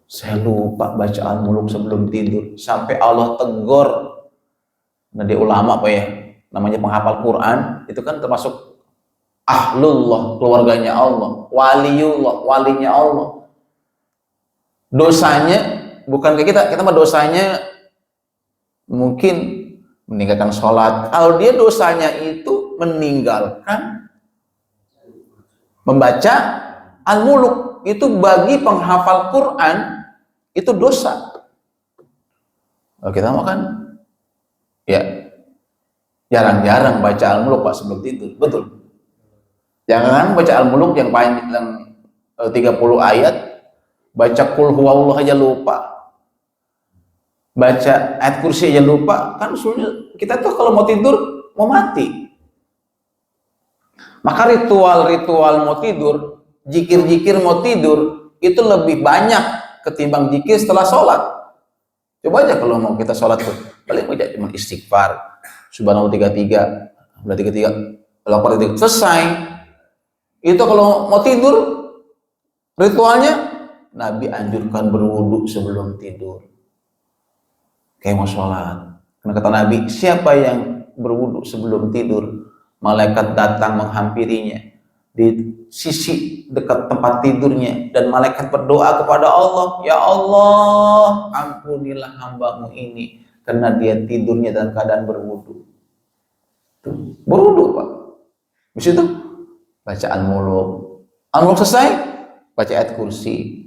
Saya lupa baca Al-Muluk sebelum tidur. Sampai Allah tegur. Nah, dia ulama, Pak, ya. Namanya penghafal Quran. Itu kan termasuk ahlullah, keluarganya Allah. Waliullah, walinya Allah. Dosanya bukan kayak kita mah dosanya mungkin meninggalkan sholat. Kalau dia dosanya itu meninggalkan membaca Al-Muluk, itu bagi penghafal Quran itu dosa. Kalau kita mah kan ya jarang-jarang baca Al-Muluk, Pak, sebelum tidur. Betul. Jangan baca Al-Muluk yang panjang 30 ayat, baca Qul huwallahu aja lupa, baca ayat kursi aja lupa. Kan usulnya kita tuh kalau mau tidur mau mati. Maka ritual-ritual mau tidur, zikir-zikir mau tidur itu lebih banyak ketimbang zikir setelah sholat. Coba aja kalau mau kita sholat tuh paling banyak cuma istighfar, subhanallah 33, udah 33, lapor 33, selesai. Itu kalau mau tidur ritualnya Nabi anjurkan berwudu sebelum tidur. Kayak mau sholat. Karena kata Nabi, siapa yang berwudu sebelum tidur, malaikat datang menghampirinya di sisi dekat tempat tidurnya, dan malaikat berdoa kepada Allah, ya Allah, ampunilah hambamu ini karena dia tidurnya dalam keadaan berwudu. Tuh, berwudu, Pak. Di situ baca Al-Muluk. Al-Muluk selesai, baca ayat kursi.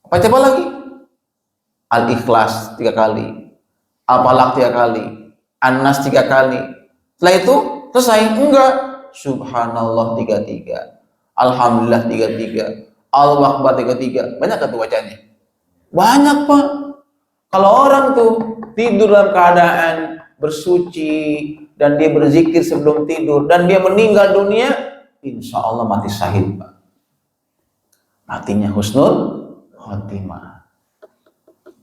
Baca apa lagi? Al-Ikhlas 3 kali. Al-Falaq 3 kali. An-Nas 3 kali. Setelah itu selesai? Enggak. Subhanallah 33, Alhamdulillah 33, Allahu Akbar 33. Banyak kan tuh bacanya? Banyak Pak. Kalau orang tuh tidur dalam keadaan bersuci dan dia berzikir sebelum tidur dan dia meninggal dunia, insya Allah mati syahid Pak. Matinya husnul khotimah.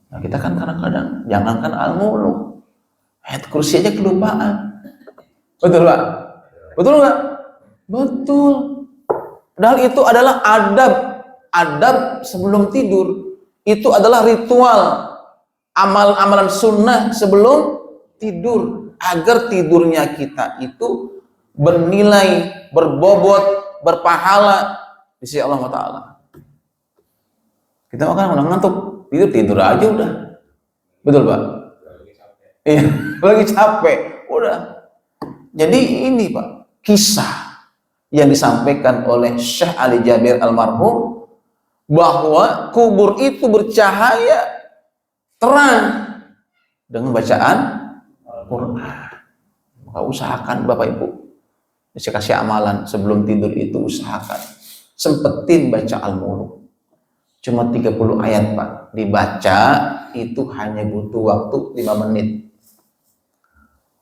Nah kita kan kadang-kadang jangankan al-muluk, ayat kursi aja kelupaan. Betul Pak? Betul nggak? Betul. Padahal itu adalah adab sebelum tidur. Itu adalah ritual amalan sunnah sebelum tidur agar tidurnya kita itu bernilai, berbobot, berpahala di sisi Allah Ta'ala. Kita makan udah ngantuk, tidur aja udah. Betul Pak? Iya, lagi capek, udah. Jadi ini Pak, kisah yang disampaikan oleh Syekh Ali Jabir almarhum bahwa kubur itu bercahaya terang dengan bacaan Quran. Maka usahakan Bapak Ibu, saya kasih amalan sebelum tidur itu, usahakan sempetin baca Al-Muluk. Cuma 30 ayat Pak, dibaca itu hanya butuh waktu 5 menit.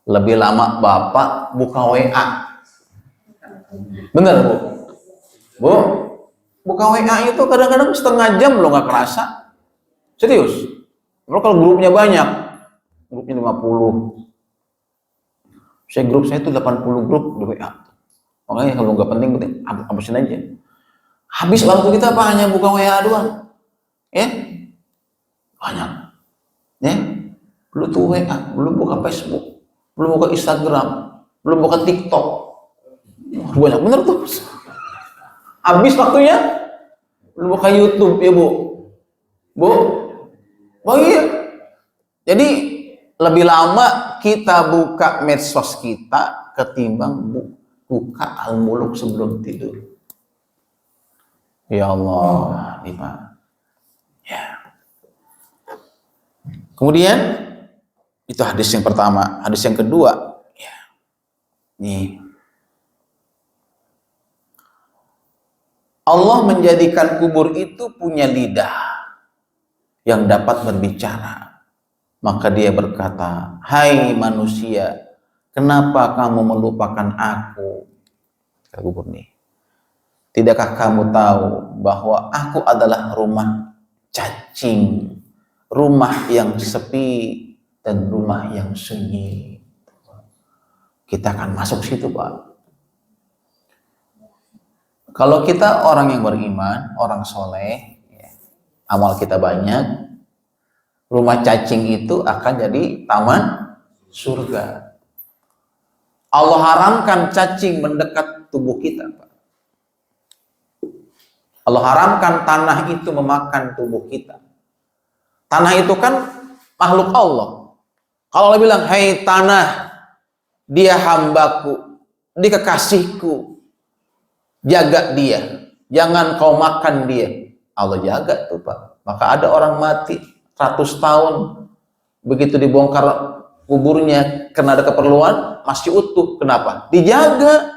Lebih lama Bapak buka WA. Bener Bu? Bu, buka WA itu kadang-kadang setengah jam lo nggak kerasa. Serius. Kalau grupnya banyak, grupnya 50. Grup saya itu 80 grup di WA. Makanya kalau nggak penting, habisin aja. Habis waktu kita apa? Hanya buka WA doang. Ya? Banyak. Ya? Belum tuh WA, belum buka Facebook, belum buka Instagram, belum buka TikTok. Banyak bener tuh. Habis waktunya, belum buka YouTube ya Bu. Bu? Oh iya. Jadi lebih lama kita buka medsos kita ketimbang buka Al-Muluk sebelum tidur. Ya Allah, nih Pak. Ya. Kemudian itu hadis yang pertama. Hadis yang kedua, ya. Nih. Allah menjadikan kubur itu punya lidah yang dapat berbicara. Maka dia berkata, "Hai manusia, kenapa kamu melupakan aku?" Kata kubur nih. Tidakkah kamu tahu bahwa aku adalah rumah cacing, rumah yang sepi, dan rumah yang sunyi. Kita akan masuk situ Pak. Kalau kita orang yang beriman, orang soleh, ya, amal kita banyak, rumah cacing itu akan jadi taman surga. Allah haramkan cacing mendekat tubuh kita Pak. Allah haramkan tanah itu memakan tubuh kita. Tanah itu kan makhluk Allah. Kalau Allah bilang, "Hai tanah, dia hambaku, dia kekasihku, jaga dia, jangan kau makan dia." Allah jaga tuh Pak. Maka ada orang mati 100 tahun, begitu dibongkar kuburnya karena ada keperluan, masih utuh. Kenapa? Dijaga.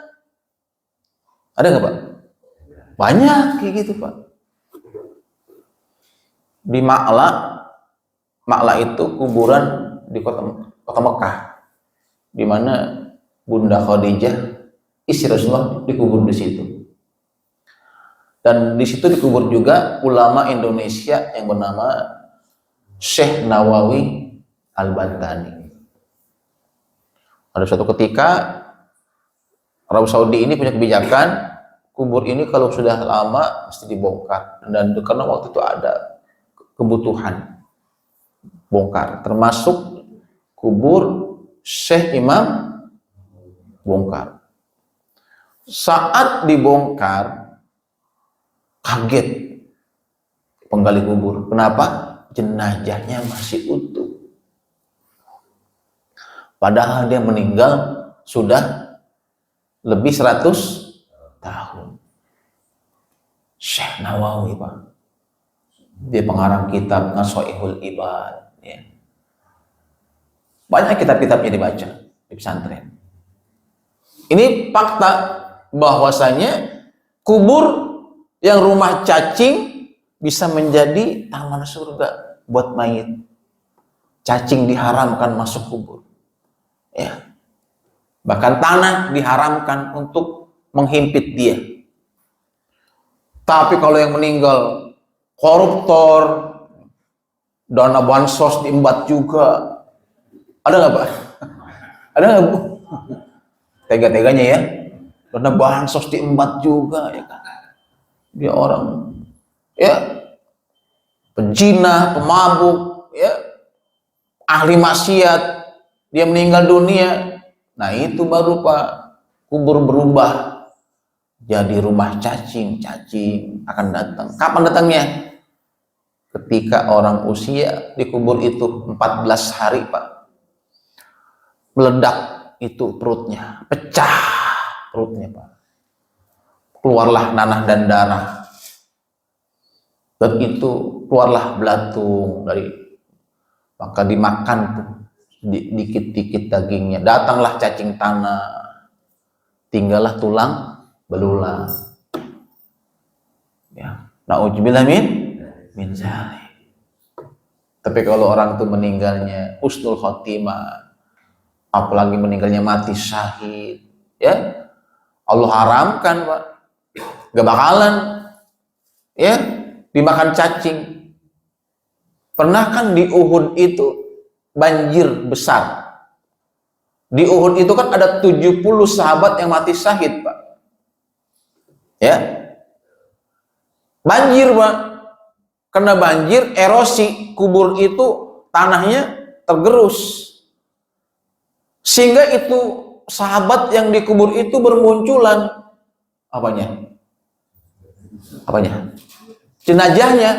Ada nggak Pak? Banyak kayak gitu Pak. Di Ma'la itu kuburan di kota Mekah, di mana Bunda Khadijah istri Rasulullah dikubur di situ. Dan di situ dikubur juga ulama Indonesia yang bernama Syekh Nawawi Al-Bantani. Pada suatu ketika Arab Saudi ini punya kebijakan, kubur ini kalau sudah lama mesti dibongkar, dan karena waktu itu ada kebutuhan bongkar, termasuk kubur Syekh Imam bongkar. Saat dibongkar kaget penggali kubur. Kenapa? Jenazahnya masih utuh. Padahal dia meninggal sudah lebih 100 tahun. Syekh Nawawi Pak, dia pengarang kitab Nasha'ihul Ibad, ya. Banyak kitab-kitabnya dibaca di pesantren. Ini fakta bahwasanya kubur yang rumah cacing bisa menjadi taman surga buat mayit. Cacing diharamkan masuk kubur. Ya. Bahkan tanah diharamkan untuk menghimpit dia. Tapi kalau yang meninggal koruptor, dana bansos diembat juga. Ada nggak Pak? Ada nggak Bu? Tega-teganya ya. Dana bansos diembat juga ya kan. Dia orang ya penzina, pemabuk, ya ahli maksiat, dia meninggal dunia. Nah itu baru Pak, kubur berubah jadi rumah cacing. Cacing akan datang. Kapan datangnya? Ketika orang usia dikubur itu 14 hari Pak. Meledak itu perutnya, pecah perutnya Pak. Keluarlah nanah dan darah. Dan itu keluarlah belatung dari, maka dimakan tuh dikit-dikit dagingnya. Datanglah cacing tanah, tinggallah tulang belulang. Ya, na'udzubillah min zalik. Tapi kalau orang tuh meninggalnya husnul khotimah, apalagi meninggalnya mati syahid, ya Allah haramkan Pak, gak bakalan ya dimakan cacing. Pernah kan di Uhud itu banjir besar. Di Uhud itu kan ada 70 sahabat yang mati syahid Pak. Ya. Banjir Pak. Karena banjir, erosi kubur itu tanahnya tergerus. Sehingga itu sahabat yang dikubur itu bermunculan apanya? Jenazahnya.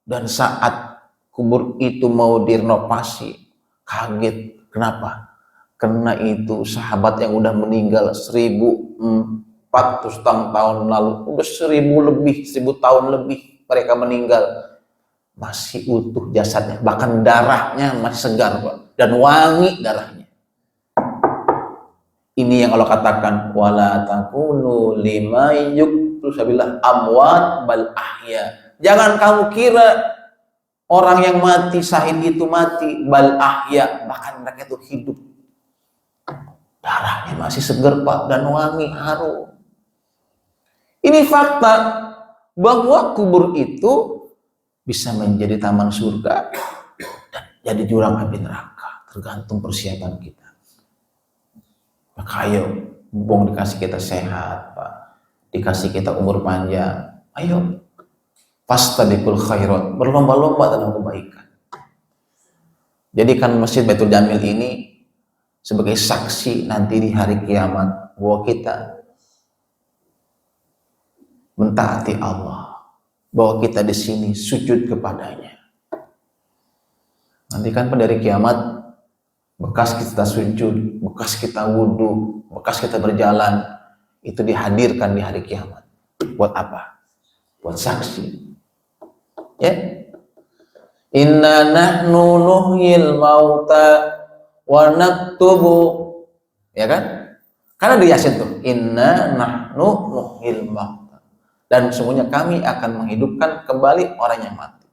Dan saat kubur itu mau direnovasi, kaget. Kenapa? Karena itu sahabat yang udah meninggal 1400 tahun lalu, udah 1000 tahun lebih mereka meninggal, masih utuh jasadnya, bahkan darahnya masih segar Pak, dan wangi darahnya. Ini yang Allah katakan, wala takunu lima yuktusabillah amwat bal ahya. Jangan kamu kira orang yang mati syahid itu mati, bal ahya, bahkan mereka itu hidup. Darahnya masih segar Pak, dan wangi, harum. Ini fakta bahwa kubur itu bisa menjadi taman surga dan jadi jurang api neraka, tergantung persiapan kita. Maka ayo, mumpung dikasih kita sehat Pak, dikasih kita umur panjang, ayo fastabiqul khairat, berlomba-lomba dalam kebaikan. Jadikan Masjid Baitul Jamil ini sebagai saksi nanti di hari kiamat bahwa kita mentaati Allah, bahwa kita di sini sujud kepadanya. Nanti kan pada hari kiamat, bekas kita sujud, bekas kita wudhu, bekas kita berjalan, itu dihadirkan di hari kiamat. Buat apa? Buat saksi. Ya. Inna nahnu nuhyil mauta wa naktubu. Ya kan? Karena di Yasin tuh, inna nahnu nuhyil mauta. Dan sesungguhnya kami akan menghidupkan kembali orang yang mati.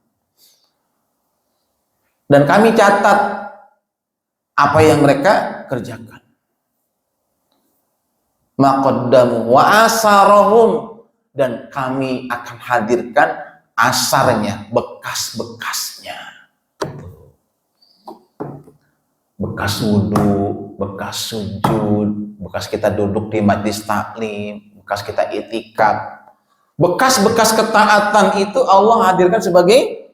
Dan kami catat apa yang mereka kerjakan. Maqaddamu wa asarahum, dan kami akan hadirkan asarnya, bekas-bekasnya. Bekas wudhu, bekas sujud, bekas kita duduk di majlis taklim, bekas kita itikaf. Bekas-bekas ketaatan itu Allah hadirkan sebagai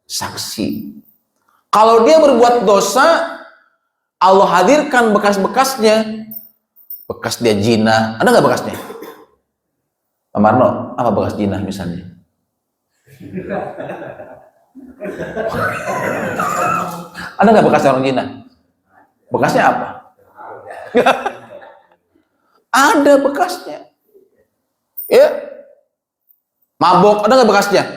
saksi. Kalau dia berbuat dosa, Allah hadirkan bekas-bekasnya. Bekas dia zina, ada nggak bekasnya? Pak Marno, apa bekas zina misalnya? Ada nggak bekas orang zina? Bekasnya apa? Ada bekasnya. Ya, mabok, ada nggak bekasnya?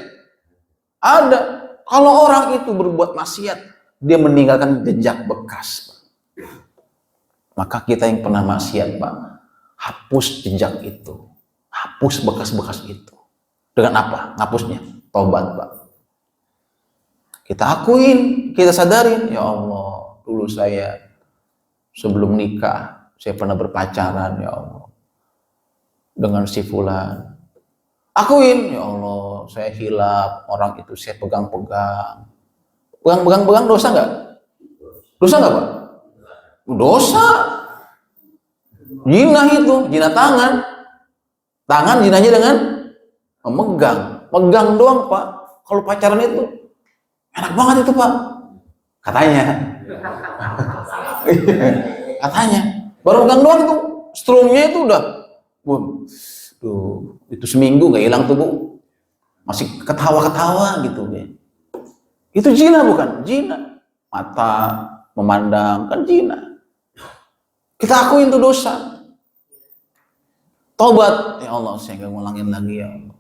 Ada. Kalau orang itu berbuat maksiat, dia meninggalkan jejak bekas. Maka kita yang pernah maksiat, Pak, hapus jejak itu, hapus bekas-bekas itu. Dengan apa? Ngapusnya? Tobat, Pak. Kita akuin, kita sadarin, ya Allah, dulu saya sebelum nikah, saya pernah berpacaran, ya Allah, dengan si fulan. Akuin, ya Allah, saya hilaf, orang itu saya pegang-pegang. Pegang-pegang dosa nggak? Dosa nggak, Pak? Dosa. Jinah itu, jinah tangan. Tangan jinahnya dengan memegang. Pegang doang, Pak. Kalau pacaran itu enak banget itu, Pak. Katanya. Katanya. Baru pegang doang itu, strumnya itu udah. Boom. Tuh, itu seminggu nggak hilang tuh, Bu. Masih ketawa-ketawa gitu, ya. Itu zina bukan? Zina. Mata memandang kan zina. Kita akuin itu dosa. Tobat, ya Allah, saya nggak ngulangin lagi, ya Allah.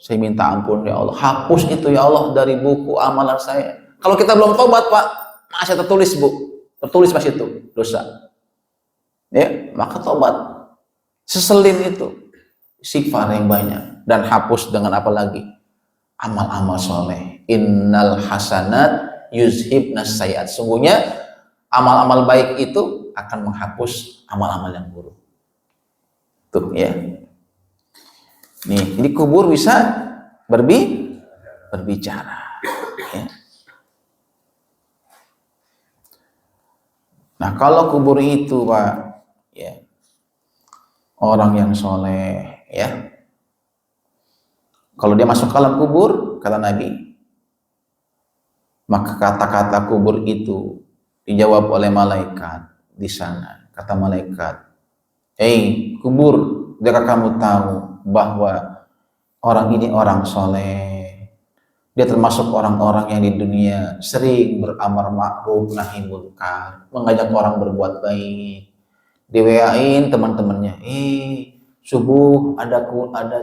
Saya minta ampun, ya Allah. Hapus itu, ya Allah, dari buku amalan saya. Kalau kita belum tobat, Pak, masih tertulis, Bu. Tertulis masih itu dosa. Ya, maka tobat. Seselin itu. Istighfar yang banyak. Dan hapus dengan apa lagi? Amal-amal soleh. Innal hasanat yuzhibnas sayyi'at. Sungguhnya amal-amal baik itu akan menghapus amal-amal yang buruk. Tuh ya. Nih, jadi kubur bisa berbicara. Ya. Nah, kalau kubur itu, Pak, ya, orang yang soleh, ya, kalau dia masuk ke alam kubur, kata Nabi, maka kata-kata kubur itu dijawab oleh malaikat di sana. Kata malaikat, "Hei kubur, jika kamu tahu bahwa orang ini orang soleh, dia termasuk orang-orang yang di dunia sering beramar ma'ruf nahi munkar, mengajak orang berbuat baik, di WA-in teman-temannya, subuh ada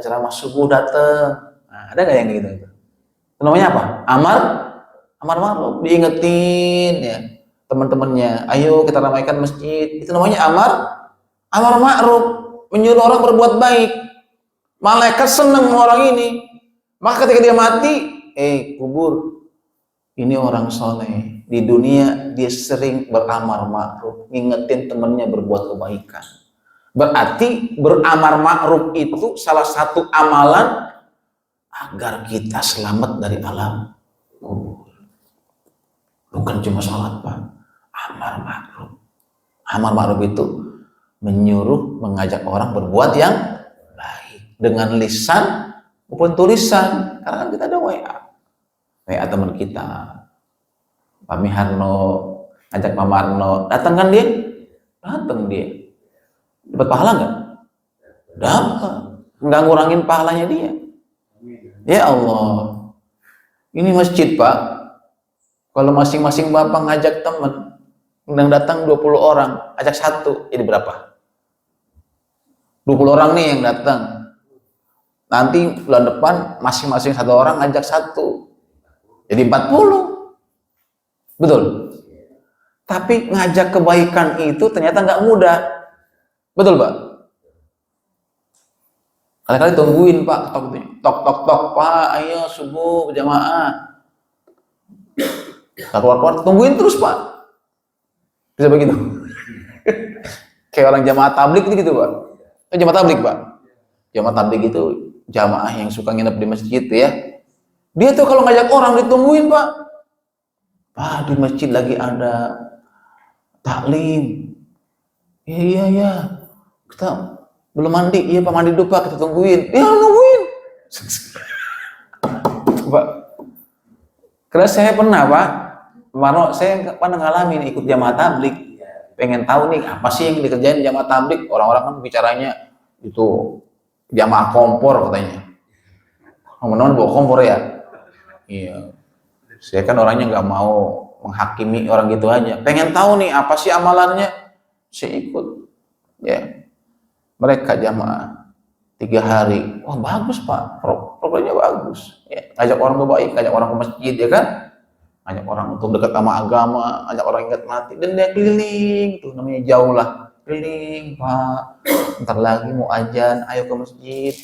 ceramah subuh datang." Nah, ada nggak yang gitu? Itu namanya apa? Amar ma'ruf, diingetin ya teman-temannya, ayo kita ramaikan masjid. Itu namanya amar ma'ruf, menyuruh orang berbuat baik. Malaikat senang sama orang ini. Maka ketika dia mati, kubur, ini orang soleh. Di dunia dia sering beramar ma'ruf, ngingetin temannya berbuat kebaikan. Berarti beramar ma'ruf itu salah satu amalan agar kita selamat dari alam kubur. Bukan cuma sholat, Pak. Amar ma'ruf. Amar ma'ruf itu menyuruh, mengajak orang berbuat yang baik dengan lisan maupun tulisan. Karena kan kita ada WA teman kita, Pak Miharno, ngajak Pak Marno, datang kan dia? Datang dia. Dapat pahala nggak? Dapat. Nggak ngurangin pahalanya dia. Ya Allah, ini masjid, Pak. Kalau masing-masing bapak ngajak teman, yang datang 20 orang, ajak satu, jadi berapa? 20 orang nih yang datang. Nanti bulan depan masing-masing satu orang ngajak satu, jadi 40. Betul? Tapi ngajak kebaikan itu ternyata nggak mudah. Betul, Pak? Kali-kali tungguin, Pak, tok, Pak, ayo subuh berjamaah. Keluar-keluar, tungguin terus, Pak. Bisa begitu? Kayak orang jamaah tablik itu gitu, Pak. Jamaah tablik, Pak. Jamaah tablik itu jamaah yang suka nginep di masjid ya. Dia tuh kalau ngajak orang ditungguin, Pak. Pak, di masjid lagi ada taklim. Iya. Kita belum mandi. Iya, Pak, mandi dulu, Pak. Kita tungguin. Ya, nungguin. Pak. Karena saya pernah, Pak. Marno, saya pernah ngalamin ikut jamaah tablik. Pengen tahu nih apa sih yang dikerjain jamaah tablik. Orang-orang kan bicaranya itu jamaah kompor katanya. Teman-teman bawa kompor ya. Iya. Saya kan orangnya nggak mau menghakimi orang gitu aja. Pengen tahu nih apa sih amalannya. Saya ikut. Ya. Mereka jamaah 3 hari. Wah, bagus, Pak. Programnya bagus. Ya. Ngajak orang baik, ngajak orang ke masjid ya kan. ajak orang untuk dekat sama agama, ajak orang ingat mati, dan dia keliling tuh, namanya jauh lah, keliling Pak, ntar lagi mau azan, ayo ke masjid,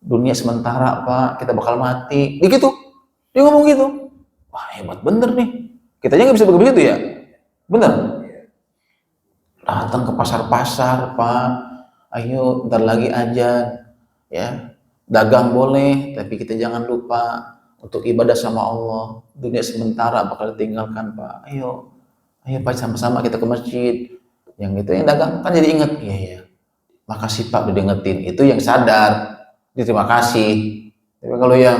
dunia sementara Pak, kita bakal mati, begitu, dia ngomong gitu. Wah hebat bener nih, kita aja nggak bisa begitu ya, bener. Datang ke pasar-pasar Pak, ayo ntar lagi azan, ya dagang boleh, tapi kita jangan lupa untuk ibadah sama Allah. Dunia sementara bakal ditinggalkan Pak. Ayo Pak sama-sama kita ke masjid. Yang itu yang dagang kan jadi inget, iya ya. Makasih Pak udah diingetin. Itu yang sadar, terima kasih. Tapi kalau yang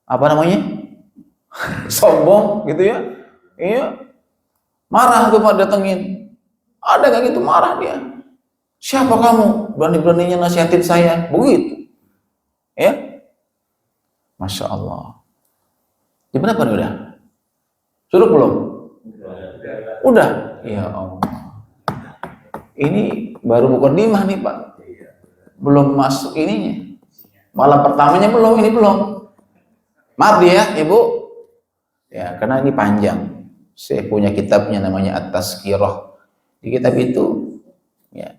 apa namanya sombong gitu ya, iya marah tuh Pak datengin. Ada kayak gitu marah dia. Siapa kamu berani-beraninya nasihatin saya? Begitu, ya. Masya Allah. Gimana Pak udah? Suruh belum? Udah. Ya Allah. Ini baru mukadimah nih Pak. Belum masuk ininya. Malam pertamanya belum, ini belum. Maaf ya Ibu. Ya, karena ini panjang. Saya punya kitabnya namanya At-Tazkirah. Di kitab itu ya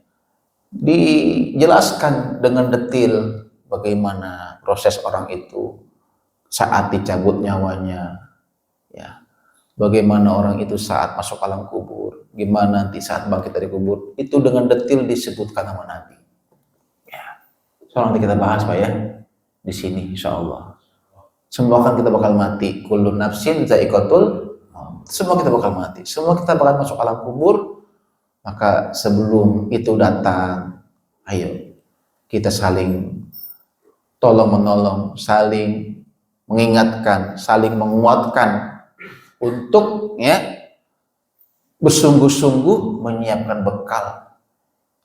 dijelaskan dengan detail bagaimana proses orang itu saat dicabut nyawanya, ya, bagaimana orang itu saat masuk alam kubur, gimana nanti saat bangkit dari kubur, itu dengan detail disebutkan sama Nabi. Ya, so nanti kita bahas Pak ya di sini, insya Allah. Semua kan kita bakal mati, kullu nafsin za'iqatul, semua kita bakal mati, semua kita bakal masuk alam kubur. Maka sebelum itu datang, ayo kita saling tolong menolong, saling mengingatkan, saling menguatkan untuk ya bersungguh-sungguh menyiapkan bekal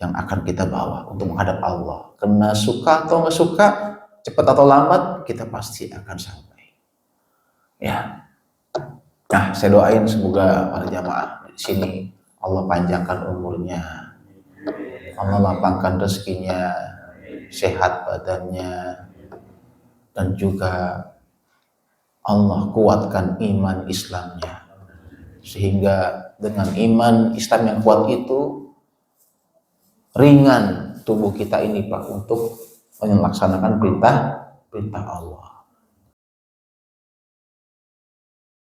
yang akan kita bawa untuk menghadap Allah. Karena suka atau nggak suka, cepat atau lambat kita pasti akan sampai. Ya, nah saya doain semoga para jamaah di sini Allah panjangkan umurnya, Allah lapangkan rezekinya, sehat badannya, dan juga Allah kuatkan iman Islamnya, sehingga dengan iman Islam yang kuat itu ringan tubuh kita ini Pak untuk melaksanakan perintah Allah.